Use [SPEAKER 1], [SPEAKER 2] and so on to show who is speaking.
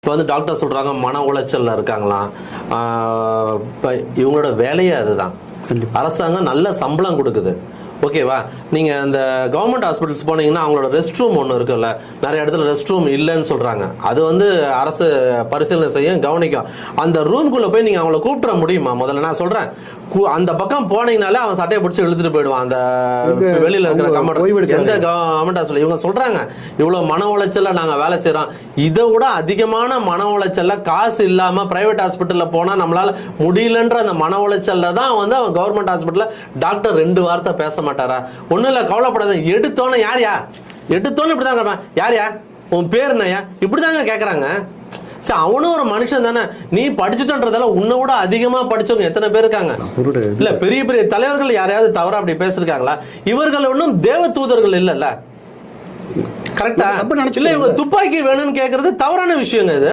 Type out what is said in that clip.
[SPEAKER 1] இப்போ வந்து டாக்டர் சொல்கிறாங்க மன உளைச்சலில் இருக்காங்களாம். இப்போ இவங்களோட வேலையே அதுதான். அரசாங்கம் நல்ல சம்பளம் கொடுக்குது, ஓகேவா? நீங்கள் அந்த கவர்மெண்ட் ஹாஸ்பிட்டல்ஸ் போனீங்கன்னா அவங்களோட ரெஸ்ட் ரூம் ஒன்று இருக்குல்ல, நிறைய இடத்துல ரெஸ்ட் ரூம் இல்லைன்னு சொல்கிறாங்க. அது வந்து அரசு பரிசீலனை செய்ய கவனிக்கும். அந்த ரூம்குள்ளே போய் நீங்கள் அவங்கள கூப்பிட முடியுமா? முதல்ல நான் சொல்கிறேன், அந்த பக்கம் போனீங்கனாலே அவன் சட்டையை பிடிச்சி இழுத்துட்டு போயிடுவான். அந்த வெளியில் இருக்கிற எந்த கவர்மெண்ட் ஹாஸ்பிட்டல் இவங்க சொல்கிறாங்க இவ்வளோ மன உளைச்சல நாங்கள் வேலை செய்கிறோம். இதை விட அதிகமான மன உளைச்சல்ல காசு இல்லாமல் பிரைவேட் ஹாஸ்பிட்டலில் போனால் நம்மளால முடியலன்ற அந்த மன உளைச்சல்ல தான் வந்து அவன் கவர்மெண்ட் ஹாஸ்பிட்டலில் டாக்டர் 2 வார்த்தை பேச மாட்டாரா? ஒன்றும் இல்லை, கவலைப்படாத. எடுத்தோன்னே யார் எடுத்தோன்னு இப்படி தான் கேட்பான். யார் உன் பேர் என்னையா? இப்படி தாங்க கேட்குறாங்க. சரி, அவனும் ஒரு மனுஷன் தானே. நீ படிச்சுட்டன்றதால உன்னை விட அதிகமா படிச்சவங்க எத்தனை பேர் இருக்காங்க? இல்ல, பெரிய பெரிய தலைவர்கள் யாரையாவது தவறா அப்படி பேசிருக்காங்களா? இவர்கள் ஒன்றும் தேவ தூதர்கள் இல்லல்ல. கரெக்டா? இல்ல, இவங்க துப்பாக்கி வேணும்னு கேட்கறது தவறான விஷயங்க இது.